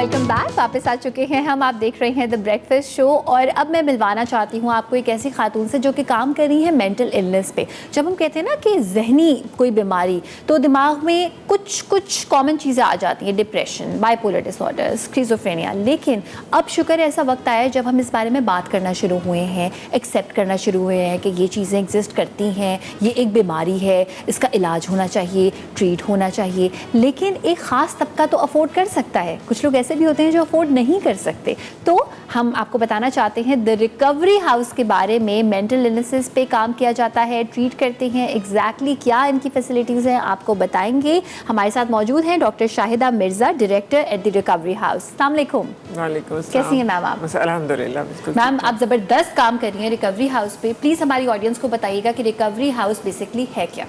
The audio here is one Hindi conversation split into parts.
Welcome back. वापस आ चुके हैं हम। आप देख रहे हैं द ब्रेकफास्ट शो और अब मैं मिलवाना चाहती हूँ आपको एक ऐसी खातून से जो कि काम कर रही है मेंटल इलनेस पे। जब हम कहते हैं ना कि जहनी कोई बीमारी, तो दिमाग में कुछ कॉमन चीज़ें आ जाती हैं, डिप्रेशन, बाइपोलर डिसऑर्डर, स्किज़ोफ्रेनिया। लेकिन अब शुक्र है ऐसा वक्त आया है जब हम इस बारे में बात करना शुरू हुए हैं, एक्सेप्ट करना शुरू हुए हैं कि ये चीज़ें एग्जिस्ट करती हैं, ये एक बीमारी है, इसका इलाज होना चाहिए, ट्रीट होना चाहिए। लेकिन एक ख़ास तबका तो अफोर्ड कर सकता है, कुछ लोग ऐसे भी होते हैं जो अफोर्ड नहीं कर सकते। तो हम आपको बताना चाहते हैं द रिकवरी हाउस के बारे में। मेंटल इलनेसेस पे काम किया जाता है, ट्रीट करते हैं। एग्जैक्टली क्या इनकी फैसिलिटीज़ हैं आपको बताएंगे। हमारे साथ मौजूद हैं doctor Shahida Mirza, director at the recovery house. अस्सलाम वालेकुम। वालेकुम अस्सलाम। कैसी हैं मैम आप? अल्हम्दुलिल्लाह। मैम आप ज़बरदस्त काम कर रही हैं रिकवरी हाउस पे। प्लीज़ हमारी ऑडियंस को बताइएगा कि रिकवरी हाउस बेसिकली है क्या?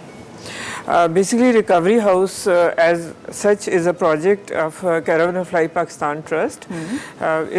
Basically, Recovery House as such is a project of Caravan of Life Pakistan Trust.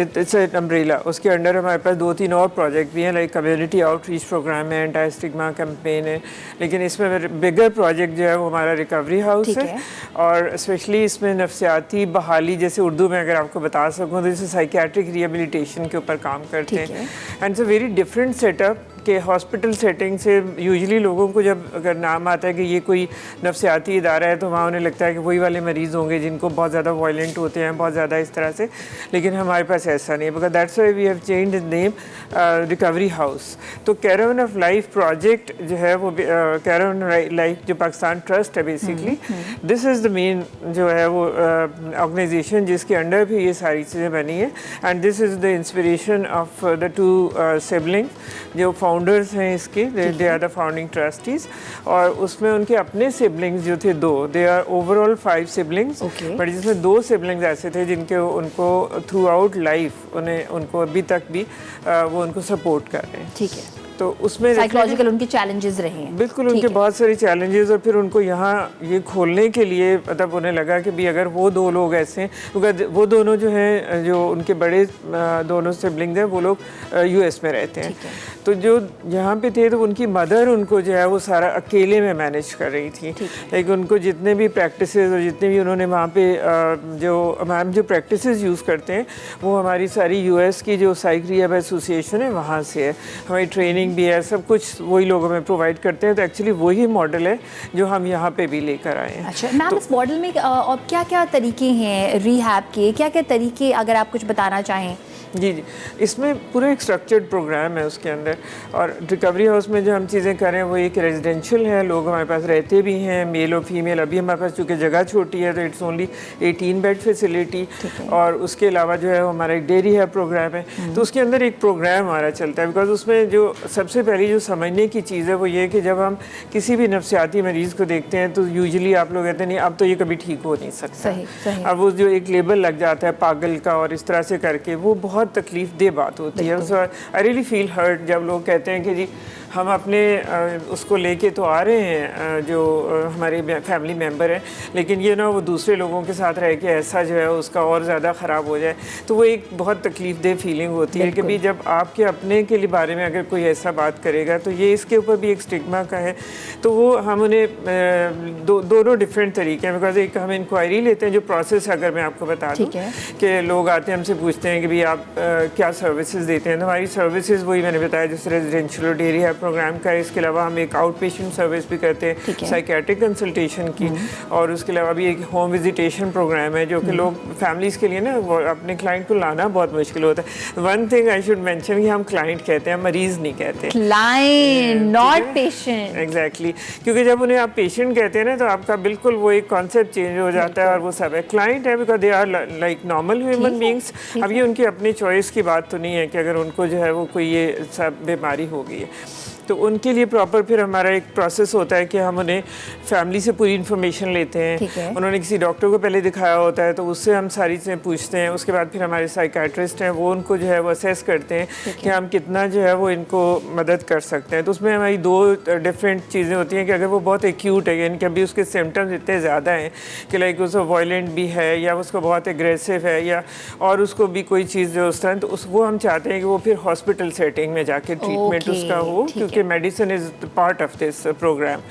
It's an umbrella. उसके अंडर हमारे पास 2-3 और प्रोजेक्ट भी हैं, लाइक कम्युनिटी आउटरीच प्रोग्राम है, एंटी स्टिग्मा कैंपेन है। लेकिन इसमें बिगर प्रोजेक्ट जो है वो हमारा रिकवरी हाउस है। और स्पेशली इसमें नफ्सियाती बहाली, जैसे उर्दू में अगर आपको बता सकूँ तो जैसे साइकियाट्रिक रिहेबिलिटेशन के ऊपर काम करते हैं। And it's a very different setup कि हॉस्पिटल सेटिंग से यूजुअली लोगों को जब अगर नाम आता है कि ये कोई नफ्सियाती इदारा है तो वहाँ उन्हें लगता है कि वही वाले मरीज़ होंगे जिनको बहुत ज़्यादा वायलेंट होते हैं, बहुत ज़्यादा इस तरह से। लेकिन हमारे पास ऐसा नहीं है, because that's why we have changed the name recovery house. तो कैरावन ऑफ लाइफ प्रोजेक्ट जो है वो कैरावन लाइफ जो पाकिस्तान ट्रस्ट है basically, this is the main जो है वो ऑर्गेनाइजेशन जिसके अंडर भी ये सारी चीज़ें बनी है। And this is the inspiration of the 2 siblings जो फाउंडर्स हैं इसके, they are the founding trustees. और उसमें उनके अपने सिबलिंग्स जो थे 2, they are overall 5 siblings, but जिसमें 2 सिबलिंग्स ऐसे थे जिनके उनको थ्रू आउट लाइफ उनको अभी तक भी वो उनको सपोर्ट कर रहे हैं। ठीक है। तो उसमें साइकोलॉजिकल उनके चैलेंजेस रहे हैं। बिल्कुल, उनके बहुत सारे चैलेंजेस। और फिर उनको यहाँ ये खोलने के लिए मतलब उन्हें लगा कि भी अगर वो 2 लोग ऐसे हैं, क्योंकि वो दोनों जो हैं, जो उनके बड़े दोनों सिबलिंग्स हैं, वो लोग यूएस में रहते हैं। तो जो यहाँ पे थे तो उनकी मदर उनको जो है वो सारा अकेले में मैनेज कर रही थी। लेकिन उनको जितने भी प्रैक्टिसेस और जितने भी उन्होंने वहाँ पे जो मैम जो प्रैक्टिसेस यूज़ करते हैं वो हमारी सारी यूएस की जो साइक रिहैब एसोसिएशन है वहाँ से है। हमारी ट्रेनिंग भी है, सब कुछ वही लोग हमें प्रोवाइड करते हैं। तो एक्चुअली वही मॉडल है जो हम यहाँ पे भी लेकर आए हैं। अच्छा मैम, इस मॉडल में और क्या क्या तरीके हैं रिहैब के, क्या क्या तरीके अगर आप कुछ बताना चाहें? जी, इसमें पूरा एक स्ट्रक्चर्ड प्रोग्राम है उसके अंदर। और रिकवरी हाउस में जो हम चीज़ें करें वो एक रेजिडेंशियल है, लोग हमारे पास रहते भी हैं, मेल और फीमेल। अभी हमारे पास चूँकि जगह छोटी है तो इट्स ओनली 18 बेड फैसिलिटी। और उसके अलावा जो है हमारा एक डेयरी है प्रोग्राम है। तो उसके अंदर एक प्रोग्राम हमारा चलता है, बिकॉज उसमें जो सबसे पहली जो समझने की चीज़ है वो ये कि जब हम किसी भी नफ्सियाती मरीज़ को देखते हैं तो यूजुअली आप लोग कहते हैं नहीं अब तो ये कभी ठीक हो नहीं सकता। अब वो जो एक लेबल लग जाता है पागल का और इस तरह से करके, वो बहुत तकलीफ दे बात होती है। सो आई रियली फील हर्ट जब लोग कहते हैं कि जी हम अपने उसको लेके तो आ रहे हैं जो हमारे फैमिली मेम्बर हैं, लेकिन ये ना वो दूसरे लोगों के साथ रह के ऐसा जो है उसका और ज़्यादा ख़राब हो जाए। तो वो एक बहुत तकलीफ दे फीलिंग होती है कि भी जब आपके अपने के लिए बारे में अगर कोई ऐसा बात करेगा तो ये इसके ऊपर भी एक स्टिग्मा का है। तो वो हम उन्हें दोनों डिफरेंट तरीके हैं। बिकॉज एक हम इंक्वायरी लेते हैं, जो प्रोसेस अगर मैं आपको बता दूँ कि लोग आते हैं हमसे पूछते हैं कि भाई आप क्या सर्विसेज देते हैं। तो हमारी सर्विसेज वही मैंने बताया, जैसे रेजिडेंशियल डेयरी है प्रोग्राम का है। इसके अलावा हम एक आउट पेशेंट सर्विस भी करते हैं साइकियाट्रिक कंसल्टेशन की। और उसके अलावा भी एक होम विजिटेशन प्रोग्राम है जो कि लोग फैमिलीज़ के लिए ना अपने क्लाइंट को लाना बहुत मुश्किल होता है। One thing I should mention कि हम क्लाइंट कहते हैं, मरीज़ नहीं कहते, क्लाइंट नॉट पेशेंट। एग्जैक्टली, क्योंकि जब उन्हें आप पेशेंट कहते हैं ना तो आपका बिल्कुल वो एक कॉन्सेप्ट चेंज हो जाता है और वो सब है। क्लाइंट है because they are like normal human beings. अब ये उनकी अपनी चॉइस की बात तो नहीं है कि अगर उनको जो है वो कोई ये सब बीमारी हो गई है तो उनके लिए प्रॉपर फिर हमारा एक प्रोसेस होता है कि हम उन्हें फैमिली से पूरी इन्फॉर्मेशन लेते हैं। उन्होंने किसी डॉक्टर को पहले दिखाया होता है तो उससे हम सारी चीज़ें पूछते हैं। उसके बाद फिर हमारे साइकाट्रिस्ट हैं, वो उनको जो है वो असेस करते हैं कि हम कितना जो है वो इनको मदद कर सकते हैं। तो उसमें हमारी 2 डिफरेंट चीज़ें होती हैं कि अगर वो बहुत एक्यूट है, यानी कि अभी उसके सिम्टम्स इतने ज़्यादा हैं कि लाइक उसको वायलेंट भी है या उसको बहुत एग्रेसिव है या और उसको भी कोई चीज़ जो उस तरह, तो वो हम चाहते हैं कि वो फिर हॉस्पिटल सेटिंग में जाके ट्रीटमेंट उसका हो, क्योंकि medicine is part of this program.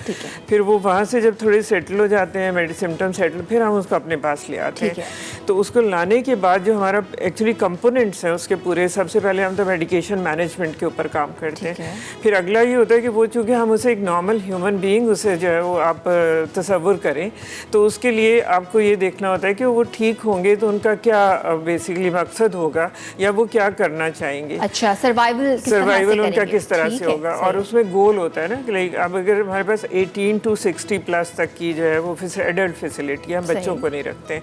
फिर वो वहाँ से जब थोड़े सेटल हो जाते हैं, सिम्टम सेटल, फिर हम उसको अपने पास ले आते हैं। तो उसको लाने के बाद जो हमारा एक्चुअली कंपोनेंट्स हैं उसके पूरे, सबसे पहले हम तो मेडिकेशन मैनेजमेंट के ऊपर काम करते हैं। फिर अगला ये होता है कि वो चूँकि हम उसे एक नॉर्मल ह्यूमन बीइंग उसे जो है वो आप तसव्वुर करें, तो उसके लिए आपको ये देखना होता है कि वो ठीक होंगे तो उनका क्या बेसिकली मकसद होगा या वो क्या करना चाहेंगे। अच्छा, सर्वाइवल उनका किस तरह से होगा, और उसमें गोल होता है ना कि लाइक अब अगर हमारे पास 18 to 60 प्लस तक की जो है वो एडल्ट फैसिलिटी, हम बच्चों को नहीं रखते हैं,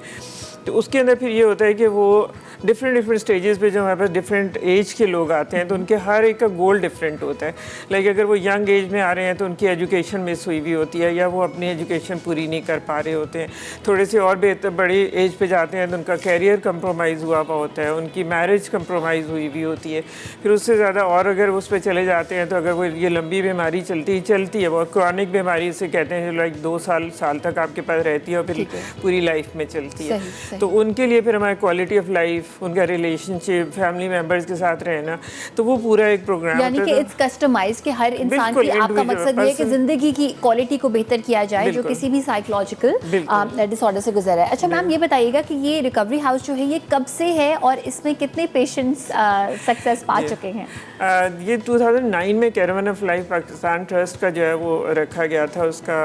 तो उसके अंदर फिर ये होता है कि वो डिफरेंट स्टेजेस पे जो हमारे पास डिफरेंट एज के लोग आते हैं तो उनके हर एक का गोल डिफरेंट होता है। लाइक अगर वो यंग एज में आ रहे हैं तो उनकी एजुकेशन मिस हुई हुई होती है या वो अपनी एजुकेशन पूरी नहीं कर पा रहे होते हैं। थोड़े से और बेहतर बड़ी एज पे जाते हैं तो उनका कैरियर कंप्रोमाइज़ हुआ होता है, उनकी मैरिज कंप्रोमाइज़ हुई हुई होती है। फिर उससे ज़्यादा और अगर उस पर चले जाते हैं तो अगर वो ये लंबी बीमारी चलती है, बहुत क्रॉनिक बीमारी से कहते हैं, लाइक 2 साल तक आपके पास रहती है और फिर पूरी लाइफ में चलती है। तो उनके लिए फिर हमारी क्वालिटी ऑफ लाइफ, उनका रिलेशनशिप, फैमिली मेंबर्स के साथ रहना, तो वो पूरा एक प्रोग्राम यानी कि इट्स कस्टमाइज्ड कि हर इंसान की, आपका मकसद ये है कि ज़िंदगी की क्वालिटी को बेहतर किया जाए जो किसी भी साइकोलॉजिकल डिसऑर्डर से गुजर है। अच्छा मैम, ये बताइएगा कि ये रिकवरी हाउस जो है ये कब से है और इसमें कितने पेशेंट्स सक्सेस पा चुके हैं? ये 2009 में caravan of life Pakistan trust का जो है वो रखा गया था, उसका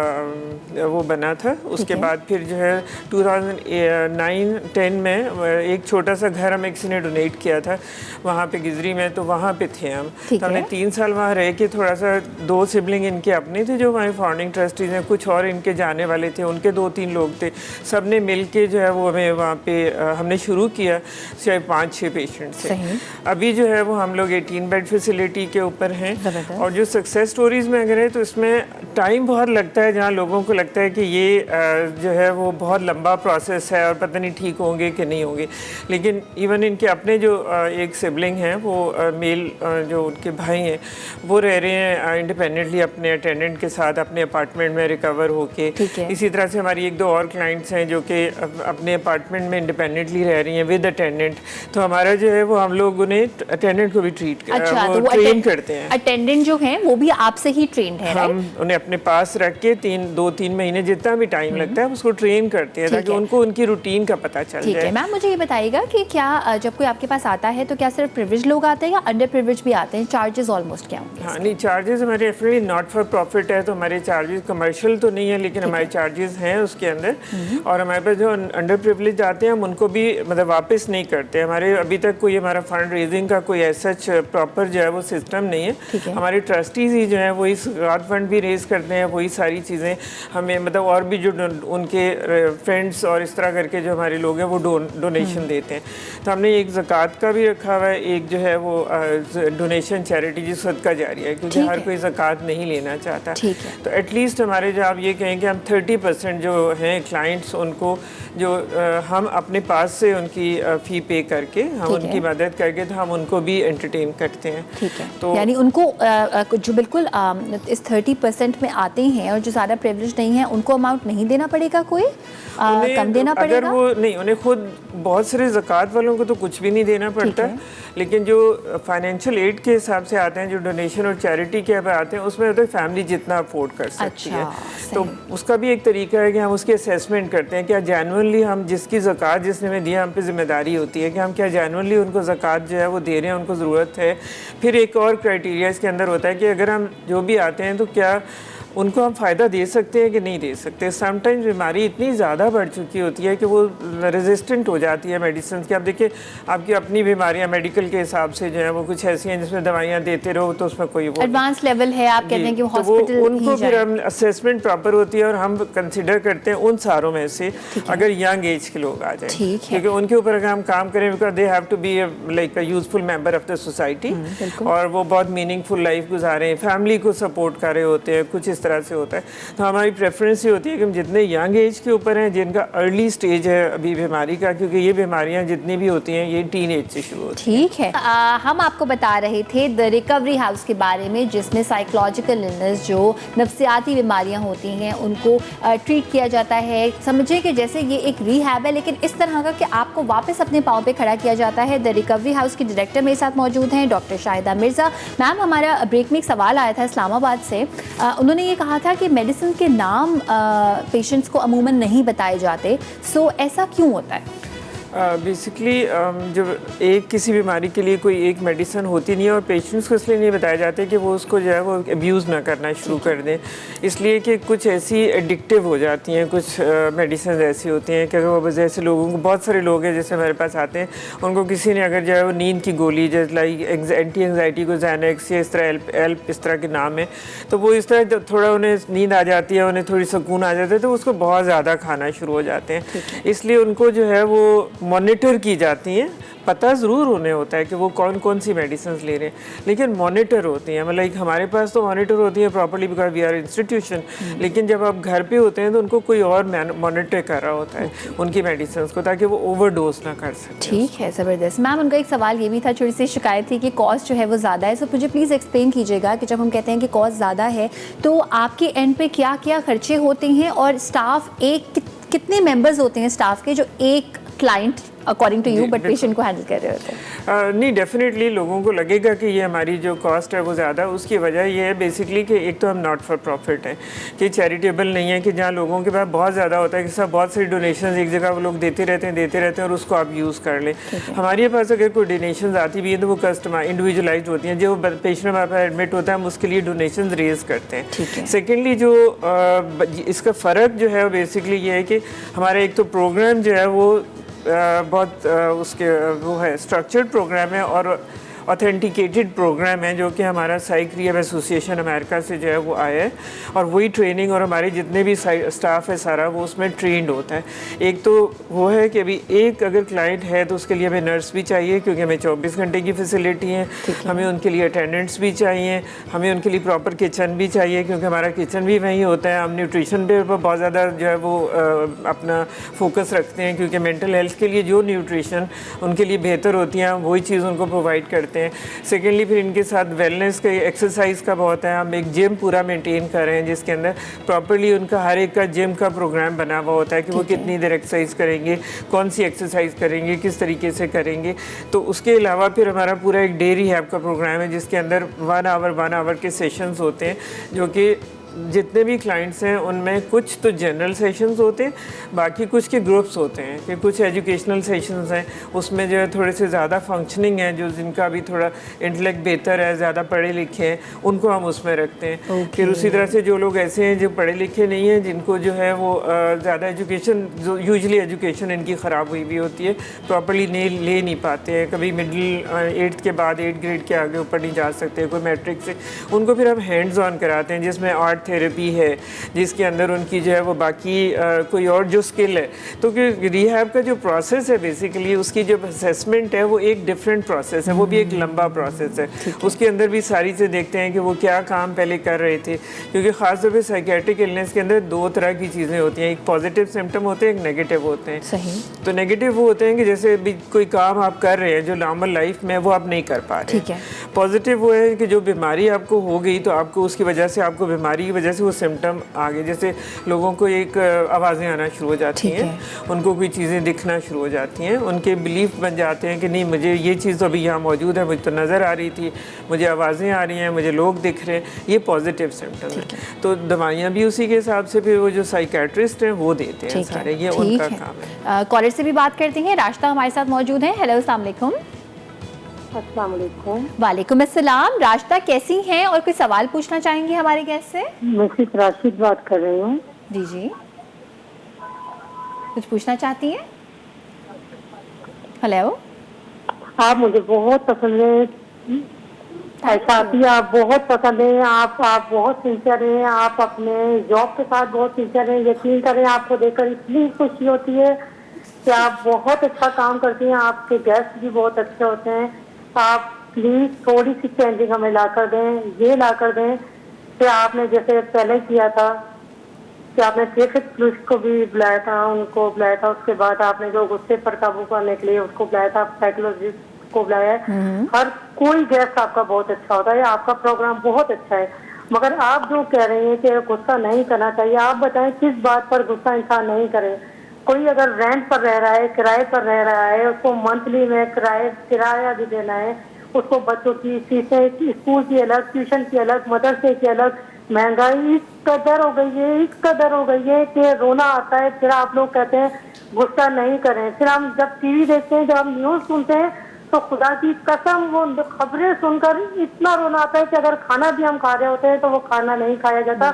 वो बना था। उसके बाद फिर जो है 2009-10 में एक छोटा सा घर हमें किसी ने डोनेट किया था वहाँ पे गिजरी में, तो वहाँ पे थे हम। तो हमने 3 साल वहाँ रह के थोड़ा सा 2 सिबलिंग इनके अपने थे जो हमारे फाउंडिंग ट्रस्टीज हैं, कुछ और इनके जाने वाले थे, उनके 2-3 लोग थे, सब ने मिल के जो है वो हमें वहाँ पे हमने शुरू किया शायद 5-6 पेशेंट से। अभी जो है वो हम लोग 18 बेड फैसिलिटी के ऊपर हैं। और जो सक्सेस स्टोरीज में अगर है तो इसमें टाइम बहुत लगता है, जहाँ लोगों को लगता है कि ये जो है वो बहुत लंबा प्रोसेस है और पता नहीं ठीक होंगे कि नहीं होंगे, लेकिन इवन इनके अपने जो एक सिबलिंग हैं वो मेल जो उनके भाई हैं वो रह रहे हैं इंडिपेंडेंटली अपने अटेंडेंट के साथ अपने अपार्टमेंट में रिकवर होके। इसी तरह से हमारी 1-2 और क्लाइंट्स हैं जो कि अपने अपार्टमेंट में इंडिपेंडेंटली रह रही हैं विद अटेंडेंट। तो हमारा जो है वो हम लोग उन्हें अटेंडेंट को भी ट्रीट ट्रेन करते हैं। अटेंडेंट जो हैं वो भी आपसे ही ट्रेंड है, हम उन्हें अपने पास रख के 2-3 महीने जितना भी टाइम लगता है उसको ट्रेन करते हैं ताकि उनको उनकी रूटीन का पता चल जाए। मैम मुझे ये बताइएगा कि क्या जब कोई आपके पास आता है तो क्या सिर्फ प्रिविलेज लोग आते हैं या अंडर प्रिविलेज भी आते हैं? चार्जेस ऑलमोस्ट क्या होंगे? हाँ नहीं, चार्जेस हमारे डेफिनेटली नॉट फॉर प्रॉफिट है, तो हमारे चार्जेस कमर्शियल तो नहीं है लेकिन हमारे चार्जेस हैं उसके अंदर। और हमारे पास जो अंडर प्रिविलेज आते हैं हम उनको भी मतलब वापस नहीं करते। हमारे अभी तक कोई हमारा फंड रेजिंग का कोई ऐसा प्रॉपर जो है वो सिस्टम नहीं है। हमारे ट्रस्टीज ही जो है वही ज़कात फंड भी रेज करते हैं, वही सारी चीज़ें हमें मतलब और भी जो उनके फ्रेंड्स और इस तरह करके जो हमारे लोग हैं वो डोनेशन देते हैं। तो हमने एक ज़कात का भी रखा हुआ है, एक जो है वो डोनेशन चैरिटी जी सदका जारी है, क्योंकि हर कोई ज़कात नहीं लेना चाहता। तो एटलीस्ट हमारे जो आप ये कहें कि हम 30% जो हैं क्लाइंट्स उनको जो हम अपने पास से उनकी फ़ी पे करके हम उनकी मदद करके तो हम उनको भी एंटरटेन करते हैं। तो यानी उनको जो बिल्कुल इस 30% में आते हैं और जो ज़्यादा प्रिविलेज नहीं है उनको अमाउंट नहीं देना पड़ेगा, कोई कम देना पड़ेगा? अगर वो नहीं, उन्हें खुद बहुत सारे ज़कात वालों को तो कुछ भी नहीं देना पड़ता, लेकिन जो फाइनेंशियल एड के हिसाब से आते हैं, जो डोनेशन और चैरिटी के आते हैं, उसमें होता है फैमिली जितना अफोर्ड कर सकती है। तो उसका भी एक तरीका है कि हम उसकी असेसमेंट करते हैं, क्या जेन्युइनली हम जिसकी ज़कात जिसने हमें दिया हम पे जिम्मेदारी होती है कि हम क्या जेन्युइनली उनको ज़कात जो है वो दे रहे हैं, उनको ज़रूरत है। फिर एक और क्राइटेरिया इसके अंदर होता है कि अगर हम जो भी आते हैं तो क्या उनको हम फ़ायदा दे सकते हैं कि नहीं दे सकते। समटाइम्स बीमारी इतनी ज़्यादा बढ़ चुकी होती है कि वो रेजिस्टेंट हो जाती है मेडिसिन की। आप देखिए आपकी अपनी बीमारियां मेडिकल के हिसाब से जो है वो कुछ ऐसी हैं जिसमें दवाइयां देते रहो तो उसमें कोई वो एडवांस लेवल है, आप कहते हैं कि हॉस्पिटल तो उनको फिर हम असेसमेंट प्रॉपर होती है और हम कंसिडर करते हैं उन सारों में से अगर यंग एज के लोग आ जाए, क्योंकि उनके ऊपर अगर हम काम करें because they have to be like a useful member of the society और वो बहुत मीनिंगफुल लाइफ गुजारें, फैमिली को सपोर्ट कर रहे होते हैं, कुछ तरह से होता है। तो हमारी प्रेफरेंस ये होती है कि हम जितने यंग एज के ऊपर हैं, जिनका अर्ली स्टेज है अभी बीमारी का, क्योंकि ये बीमारियां जितनी भी होती हैं ये टीन एज से शुरू होती हैं। ठीक है, हम आपको बता रहे थे द रिकवरी हाउस के बारे में, जिसमें साइकोलॉजिकल इलनेस जो नफ्सियाती बीमारियां होती हैं उनको ट्रीट किया जाता है। समझिए कि जैसे ये एक रिहैब है लेकिन इस तरह का कि आपको वापस अपने पाँव पे खड़ा किया जाता है। द रिकवरी हाउस की डायरेक्टर मेरे साथ मौजूद हैं डॉक्टर शाहिदा मिर्ज़ा। मैम, हमारा ब्रेक में एक सवाल आया था इस्लामाबाद से, उन्होंने ये कहा था कि मेडिसिन के नाम पेशेंट्स को अमूमन नहीं बताए जाते, सो ऐसा क्यों होता है? बेसिकली जब एक किसी बीमारी के लिए कोई एक मेडिसिन होती नहीं है और पेशेंट्स को इसलिए नहीं बताया जाता कि वो उसको जो है वो अब्यूज़ ना करना शुरू कर दें, इसलिए कि कुछ ऐसी एडिक्टिव हो जाती हैं, कुछ मेडिसिन ऐसी होती हैं कि अगर वो जैसे लोगों को, बहुत सारे लोग हैं जैसे हमारे पास आते हैं, उनको किसी ने अगर जो है वो नींद की गोली जैसे लाइक एंटी एंग्जाइटी को ज़ैनेक्स या इस तरह एल्प इस तरह के नाम है, तो वो इस तरह जब थोड़ा उन्हें नींद आ जाती है, उन्हें थोड़ी सुकून आ जाता है, तो उसको बहुत ज़्यादा खाना शुरू हो जाते हैं। इसलिए उनको जो है वो मॉनिटर की जाती हैं। पता ज़रूर उन्हें होता है कि वो कौन कौन सी मेडिसिन ले रहे हैं, लेकिन मॉनिटर होती हैं। मतलब हमारे पास तो मॉनिटर होती है properly because we are institution, लेकिन जब आप घर पे होते हैं तो उनको कोई और मॉनिटर कर रहा होता है उनकी मेडिसिन को, ताकि वो ओवरडोज ना कर सके। ठीक है, ज़बरदस्त। मैम, उनका एक सवाल ये भी था, छोटी सी शिकायत थी कि कॉस्ट जो है वो ज़्यादा है, सो मुझे प्लीज़ एक्सप्लेन कीजिएगा कि जब हम कहते हैं कि कॉस्ट ज़्यादा है तो आपके एंड पे क्या क्या खर्चे होते हैं, और स्टाफ कितने मेंबर्स होते हैं स्टाफ के जो एक client according to you but patient को हैंडल कर रहे होते हैं? नहीं, डेफिनेटली लोगों को लगेगा कि ये हमारी जो कॉस्ट है वो ज़्यादा है। उसकी वजह ये है बेसिकली कि एक तो हम नॉट फॉर प्रॉफिट हैं, कि चैरिटेबल नहीं है, कि जहाँ लोगों के पास बहुत ज़्यादा होता है कि सब बहुत सारी डोनेशंस एक जगह वो लोग देते रहते हैं और उसको आप यूज़ कर लें। हमारे पास अगर कोई डोनेशंस आती भी है तो वो कस्टमाइज इंडिविजुअलाइज होती हैं। जो पेशेंट हमारे पास एडमिट होता है हम उसके लिए डोनेशन रेज करते हैं। सेकेंडली जो इसका फ़र्क जो है बेसिकली ये है कि हमारा एक तो प्रोग्राम जो है वो बहुत उसके वो है स्ट्रक्चर्ड प्रोग्राम है और ऑथेंटिकेटेड प्रोग्राम है, जो कि हमारा साइक रिहैब एसोसिएशन अमेरिका से जो है वो आया है, और वही ट्रेनिंग और हमारे जितने भी स्टाफ है सारा वो उसमें ट्रेंड होता है। एक तो वो है कि अभी एक अगर क्लाइंट है तो उसके लिए हमें नर्स भी चाहिए, क्योंकि हमें 24 घंटे की फैसिलिटी है, हमें उनके लिए अटेंडेंट्स भी चाहिए, हमें उनके लिए प्रॉपर किचन भी चाहिए, क्योंकि हमारा किचन भी वहीं होता है। हम न्यूट्रिशन पे बहुत ज़्यादा जो है वो अपना फोकस रखते हैं, क्योंकि मेंटल हेल्थ के लिए जो न्यूट्रिशन उनके लिए बेहतर होती है हम वही चीज़ उनको प्रोवाइड करते हैं। सेकेंडली फिर इनके साथ वेलनेस का, एक्सरसाइज का बहुत है। हम एक जिम पूरा मेंटेन कर रहे हैं जिसके अंदर प्रॉपर्ली उनका हर एक का जिम का प्रोग्राम बना हुआ होता है कि वो कितनी देर एक्सरसाइज करेंगे, कौन सी एक्सरसाइज करेंगे, किस तरीके से करेंगे। तो उसके अलावा फिर हमारा पूरा एक डे रिहैब का प्रोग्राम है जिसके अंदर 1 आवर के सेशंस होते हैं, जो कि जितने भी क्लाइंट्स हैं उनमें कुछ तो जनरल सेशंस होते हैं, बाकी कुछ के ग्रुप्स होते हैं, कि कुछ एजुकेशनल सेशंस हैं, उसमें जो है थोड़े से ज़्यादा फंक्शनिंग है, जो जिनका भी थोड़ा इंटेलेक्ट बेहतर है, ज़्यादा पढ़े लिखे हैं, उनको हम उसमें रखते हैं। फिर उसी तरह से जो लोग ऐसे हैं जो पढ़े लिखे नहीं हैं, जिनको जो है वो ज़्यादा एजुकेशन, जो यूजली एजुकेशन इनकी ख़राब हुई भी होती है, प्रॉपर्ली ले नहीं पाते हैं, कभी मिडिल 8th के बाद 8th ग्रेड के आगे ऊपर नहीं जा सकते कोई मैट्रिक से, उनको फिर हम हैंड्स ऑन कराते हैं, जिसमें आर्ट थेरेपी है, जिसके अंदर उनकी जो है वो बाकी कोई और जो स्किल है। तो कि रिहैब का जो प्रोसेस है बेसिकली उसकी जो असेसमेंट है वो एक डिफरेंट प्रोसेस है, वो भी एक लंबा प्रोसेस है। उसके अंदर भी सारी से देखते हैं कि वो क्या काम पहले कर रहे थे, क्योंकि ख़ासतौर पे साइकेट्रिक इलनेस के अंदर 2 तरह की चीज़ें होती हैं, एक पॉजिटिव सिम्टम होते हैं, एक नेगेटिव होते हैं। सही। तो नेगेटिव वो होते हैं कि जैसे भी कोई काम आप कर रहे हैं जो नॉर्मल लाइफ में वो आप नहीं कर पा रहे। ठीक है। पॉजिटिव वो है कि जो बीमारी आपको हो गई तो आपको उसकी वजह से, आपको बीमारी की वजह से वो सिम्टम आ गए, जैसे लोगों को एक आवाज़ें आना शुरू हो जाती हैं, उनको कोई चीज़ें दिखना शुरू हो जाती हैं, उनके बिलीफ बन जाते हैं कि नहीं मुझे ये चीज़ तो अभी यहाँ मौजूद है, मुझे तो नज़र आ रही थी, मुझे आवाज़ें आ रही हैं, मुझे लोग दिख रहे हैं, ये पॉजिटिव सिम्टम है। तो दवाइयाँ भी उसी के हिसाब से फिर वो जो साइकेट्रिस्ट हैं वो देते हैं सारे, ये उनका काम है। कॉलर से भी बात करते हैं, रास्ता हमारे साथ मौजूद है। हेलो, अस्सलाम वालेकुम। अस्सलाम वालेकुम। वालेकुम अस्सलाम। रास्ता कैसी हैं और कोई सवाल पूछना चाहेंगी हमारे गेस्ट से? मैं सिर्फ राशिद बात कर रही हूँ। जी, कुछ पूछना चाहती हैं? हेलो। आप मुझे बहुत पसंद है, ऐसा आती आप बहुत पसंद है, आप बहुत सिंसियर हैं, आप अपने जॉब के साथ बहुत सिंसियर हैं। यकीन करें आपको देखकर इतनी खुशी होती है कि आप बहुत अच्छा काम करती हैं, आपके गेस्ट भी बहुत अच्छे होते हैं। आप प्लीज थोड़ी सी चेंजिंग हमें ला कर दें, ये ला कर दें कि आपने जैसे पहले किया था कि आपने ट्रैफिक पुलिस को भी बुलाया था, उनको बुलाया था, उसके बाद आपने जो गुस्से पर काबू करने के लिए उसको बुलाया था, साइकोलॉजिस्ट को बुलाया है। हर कोई गेस्ट आपका बहुत अच्छा होता है, आपका प्रोग्राम बहुत अच्छा है। मगर आप जो कह रहे हैं कि गुस्सा नहीं करना चाहिए, आप बताएं किस बात पर गुस्सा इंसान नहीं करे। कोई अगर रेंट पर रह रहा है, किराए पर रह रहा है, उसको मंथली में किराया भी देना है, उसको बच्चों की फीसें, स्कूल की अलग, ट्यूशन की अलग, मदरसे की अलग, महंगाई इस कदर हो गई है कि रोना आता है। फिर आप लोग कहते हैं गुस्सा नहीं करें। फिर हम जब टीवी देखते हैं, जब हम न्यूज सुनते हैं, तो खुदा की कसम वो खबरें सुनकर इतना रोना आता है कि अगर खाना भी हम खा रहे होते हैं तो वो खाना नहीं खाया जाता।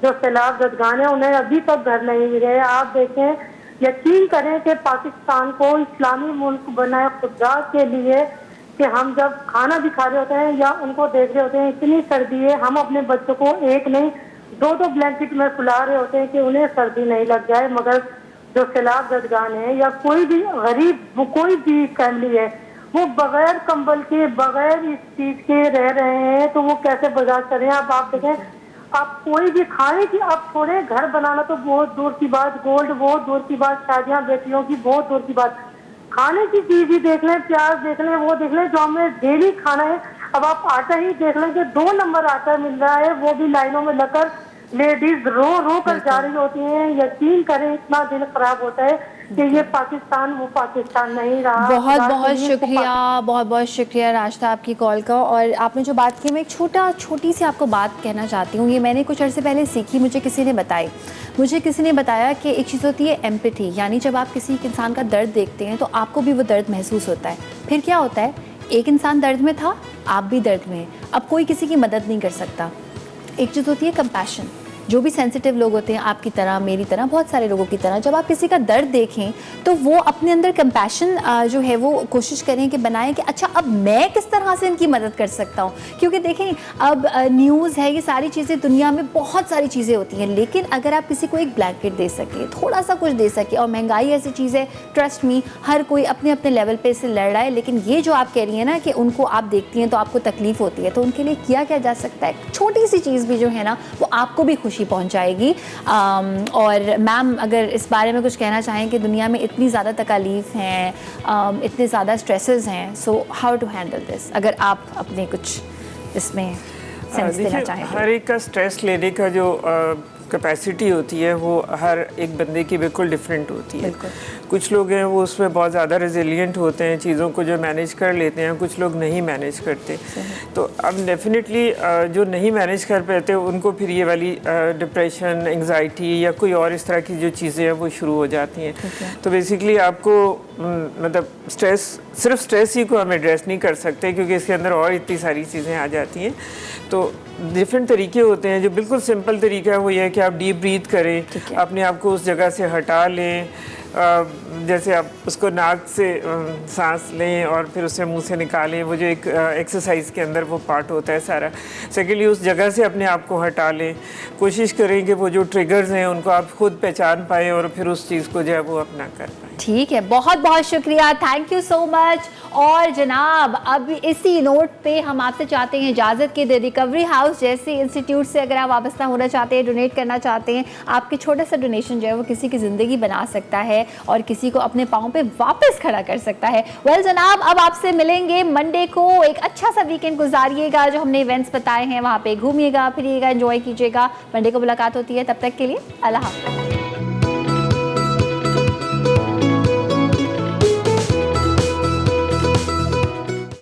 जो सैलाब जदगान है उन्हें अभी तक घर नहीं मिले। आप देखें, यकीन करें कि पाकिस्तान को इस्लामी मुल्क बनाए खुदा के लिए कि हम जब खाना भी खा रहे होते हैं या उनको देख रहे होते हैं, इतनी सर्दी है, हम अपने बच्चों को एक नहीं दो ब्लैंकेट में सुला रहे होते हैं कि उन्हें सर्दी नहीं लग जाए। मगर जो सैलाब जदगान है या कोई भी गरीब कोई भी फैमिली है, वो बगैर कंबल के बगैर इस चीज के रह रहे हैं, तो वो कैसे बर्दाश्त करें। अब आप देखें, आप कोई भी खाने की आप छोड़े, घर बनाना तो बहुत दूर की बात, गोल्ड बहुत दूर की बात, शादियां बेटियों की बहुत दूर की बात, खाने की चीज ही देख लें, प्याज देख लें, वो देख लें जो हमें डेली खाना है। अब आप आटा ही देख लें कि 2 नंबर आटा मिल रहा है, वो भी लाइनों में लगकर लेडीज रो कर जा रही होती हैं। यकीन करें, इतना दिल खराब होता है कि ये पाकिस्तान वो पाकिस्तान नहीं रहा। बहुत बहुत शुक्रिया, बहुत बहुत शुक्रिया राशिदा आपकी कॉल का। और आपने जो बात की, मैं एक छोटी सी आपको बात कहना चाहती हूँ। ये मैंने कुछ अर्से पहले सीखी, मुझे किसी ने बताया कि एक चीज़ होती है एम्पैथी, यानी जब आप किसी इंसान का दर्द देखते हैं तो आपको भी वो दर्द महसूस होता है। फिर क्या होता है, एक इंसान दर्द में था, आप भी दर्द में हैं, अब कोई किसी की मदद नहीं कर सकता। एक चीज़ होती है कंपैशन, जो भी सेंसिटिव लोग होते हैं, आपकी तरह मेरी तरह बहुत सारे लोगों की तरह, जब आप किसी का दर्द देखें तो वो अपने अंदर कंपैशन जो है वो कोशिश करें कि बनाएं कि अच्छा अब मैं किस तरह से इनकी मदद कर सकता हूँ। क्योंकि देखें, अब न्यूज़ है, ये सारी चीज़ें, दुनिया में बहुत सारी चीज़ें होती हैं, लेकिन अगर आप किसी को एक ब्लैंकेट दे सके, थोड़ा सा कुछ दे सके, और महंगाई ऐसी चीज़ है, ट्रस्ट मी, हर कोई अपने अपने लेवल पे इससे लड़ रहा है, लेकिन ये जो आप कह रही हैं ना कि उनको आप देखती हैं तो आपको तकलीफ़ होती है, तो उनके लिए किया क्या जा सकता है। छोटी सी चीज़ भी जो है ना वो आपको भी खुशी पहुंचाएगी। और मैम अगर इस बारे में कुछ कहना चाहें कि दुनिया में इतनी ज़्यादा तकालीफ हैं, इतने ज़्यादा स्ट्रेसेस हैं, so how to handle this, अगर आप अपने कुछ इसमें सेंस देना चाहें। हर एक का स्ट्रेस लेने का जो कैपेसिटी होती है वो हर एक बंदे की बिल्कुल डिफरेंट होती है। कुछ लोग हैं वो उसमें बहुत ज़्यादा रेजिलिएंट होते हैं, चीज़ों को जो मैनेज कर लेते हैं, कुछ लोग नहीं मैनेज करते। तो अब डेफिनेटली जो नहीं मैनेज कर पाते उनको फिर ये वाली डिप्रेशन, एंग्जाइटी या कोई और इस तरह की जो चीज़ें हैं वो शुरू हो जाती हैं। तो बेसिकली आपको मतलब सिर्फ स्ट्रेस ही को हम एड्रेस नहीं कर सकते, क्योंकि इसके अंदर और इतनी सारी चीज़ें आ जाती हैं। तो डिफरेंट तरीके होते हैं। जो बिल्कुल सिंपल तरीका है वो ये है कि आप डीप ब्रीथ करें, अपने आप को उस जगह से हटा लें, जैसे आप उसको नाक से सांस लें और फिर उसे मुंह से निकालें, वो जो एक एक्सरसाइज के अंदर वो पार्ट होता है सारा। सेकेंडली उस जगह से अपने आप को हटा लें, कोशिश करें कि वो जो ट्रिगर्स हैं उनको आप खुद पहचान पाएँ और फिर उस चीज़ को जो है वो अपना कर पाएँ। ठीक है, बहुत बहुत शुक्रिया, थैंक यू सो मच। और जनाब अब इसी नोट पे हम आपसे चाहते हैं इजाज़त के, द रिकवरी हाउस जैसे इंस्टीट्यूट से अगर आप वाबस्ता होना चाहते हैं, डोनेट करना चाहते हैं, आपके छोटा सा डोनेशन जो है वो किसी की ज़िंदगी बना सकता है और किसी को अपने पाँव पे वापस खड़ा कर सकता है। वेल जनाब, अब आपसे मिलेंगे मंडे को। एक अच्छा सा वीकेंड गुजारिएगा, जो हमने इवेंट्स बताए हैं वहाँ पे घूमिएगा फिरिएगा, एंजॉय कीजिएगा। मंडे को मुलाकात होती है, तब तक के लिए अल्लाह हाफ़िज़।